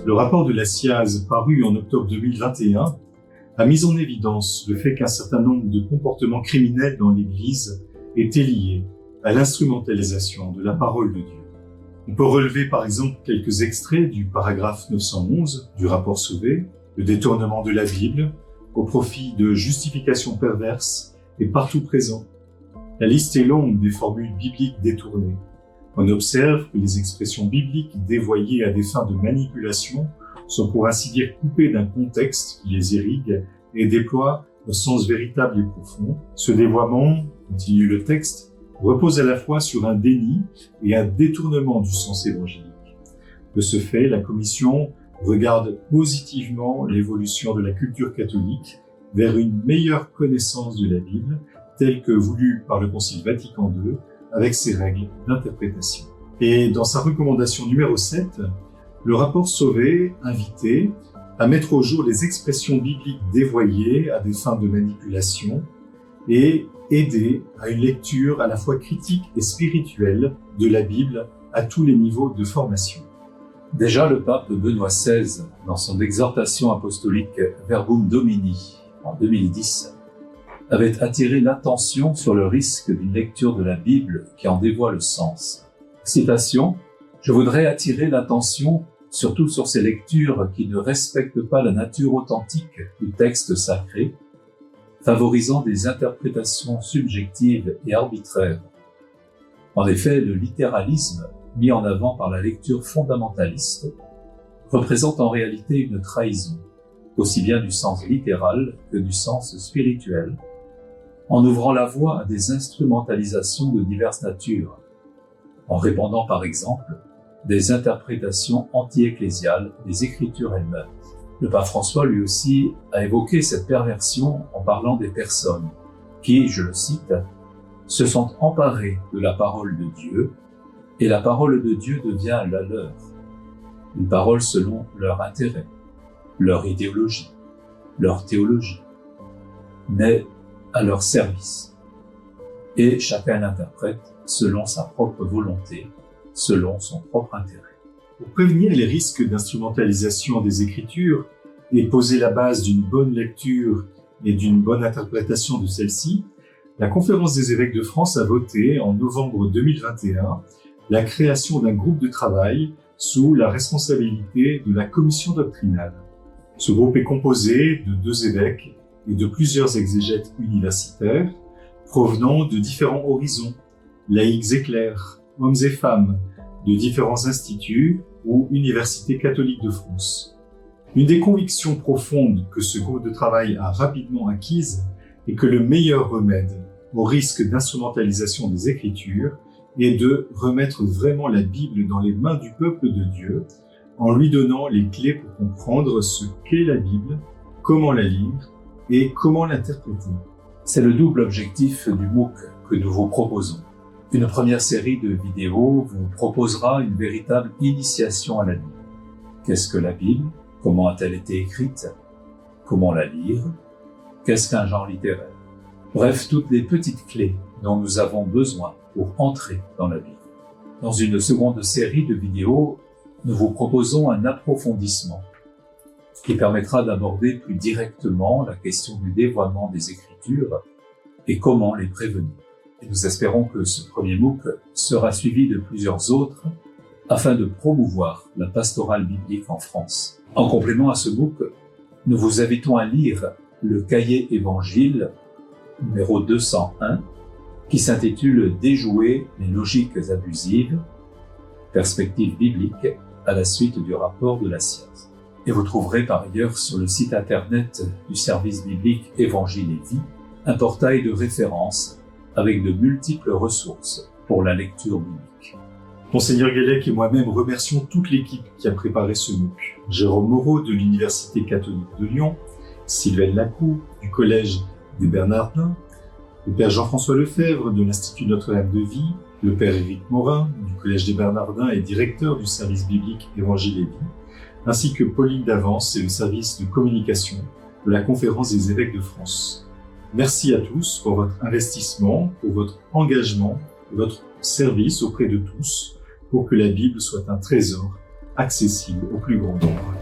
Le rapport de la SIAZ, paru en octobre 2021, a mis en évidence le fait qu'un certain nombre de comportements criminels dans l'Église étaient liés à l'instrumentalisation de la parole de Dieu. On peut relever par exemple quelques extraits du paragraphe 911 du rapport Sauvé, le détournement de la Bible au profit de justifications perverses est partout présent. La liste est longue des formules bibliques détournées. On observe que les expressions bibliques dévoyées à des fins de manipulation sont pour ainsi dire coupées d'un contexte qui les irrigue et déploie un sens véritable et profond. Ce dévoiement, continue le texte, repose à la fois sur un déni et un détournement du sens évangélique. De ce fait, la Commission regarde positivement l'évolution de la culture catholique vers une meilleure connaissance de la Bible, telle que voulue par le Concile Vatican II, avec ses règles d'interprétation. Et dans sa recommandation numéro 7, le rapport Sauvé invitait à mettre au jour les expressions bibliques dévoyées à des fins de manipulation et aider à une lecture à la fois critique et spirituelle de la Bible à tous les niveaux de formation. Déjà, le pape Benoît XVI, dans son exhortation apostolique Verbum Domini en 2010, avait attiré l'attention sur le risque d'une lecture de la Bible qui en dévoie le sens. Citation : « Je voudrais attirer l'attention surtout sur ces lectures qui ne respectent pas la nature authentique du texte sacré, favorisant des interprétations subjectives et arbitraires. En effet, le littéralisme, mis en avant par la lecture fondamentaliste, représente en réalité une trahison, aussi bien du sens littéral que du sens spirituel, en ouvrant la voie à des instrumentalisations de diverses natures, en répandant par exemple des interprétations anti-ecclésiales des Écritures elles-mêmes. Le pape François, lui aussi, a évoqué cette perversion en parlant des personnes qui, je le cite, se sont emparées de la parole de Dieu et la parole de Dieu devient la leur, une parole selon leur intérêt, leur idéologie, leur théologie, mais à leur service. Et chacun l'interprète selon sa propre volonté, selon son propre intérêt. Pour prévenir les risques d'instrumentalisation des Écritures et poser la base d'une bonne lecture et d'une bonne interprétation de celle-ci, la Conférence des évêques de France a voté en novembre 2021 la création d'un groupe de travail sous la responsabilité de la commission doctrinale. Ce groupe est composé de 2 évêques et de plusieurs exégètes universitaires provenant de différents horizons, laïcs et clercs, hommes et femmes, de différents instituts ou universités catholiques de France. Une des convictions profondes que ce groupe de travail a rapidement acquise est que le meilleur remède au risque d'instrumentalisation des Écritures est de remettre vraiment la Bible dans les mains du peuple de Dieu en lui donnant les clés pour comprendre ce qu'est la Bible, comment la lire et comment l'interpréter. C'est le double objectif du MOOC que nous vous proposons. Une première série de vidéos vous proposera une véritable initiation à la Bible. Qu'est-ce que la Bible ? Comment a-t-elle été écrite ? Comment la lire ? Qu'est-ce qu'un genre littéraire ? Bref, toutes les petites clés dont nous avons besoin pour entrer dans la Bible. Dans une seconde série de vidéos, nous vous proposons un approfondissement qui permettra d'aborder plus directement la question du dévoiement des Écritures et comment les prévenir. Et nous espérons que ce premier MOOC sera suivi de plusieurs autres afin de promouvoir la pastorale biblique en France. En complément à ce MOOC, nous vous invitons à lire le cahier Évangile numéro 201 qui s'intitule « Déjouer les logiques abusives, perspective biblique à la suite du rapport de la SIAZ ». Et vous trouverez par ailleurs sur le site internet du service biblique Évangile et Vie un portail de référence avec de multiples ressources pour la lecture biblique. Monseigneur Guélec et moi-même remercions toute l'équipe qui a préparé ce MOOC. Jérôme Moreau de l'Université catholique de Lyon, Sylvaine Lacou du Collège des Bernardins, le Père Jean-François Lefebvre de l'Institut Notre-Dame de Vie, le Père Éric Morin du Collège des Bernardins et directeur du service biblique Évangile et Vie, ainsi que Pauline Davance et le service de communication de la Conférence des évêques de France. Merci à tous pour votre investissement, pour votre engagement, votre service auprès de tous, pour que la Bible soit un trésor accessible au plus grand nombre.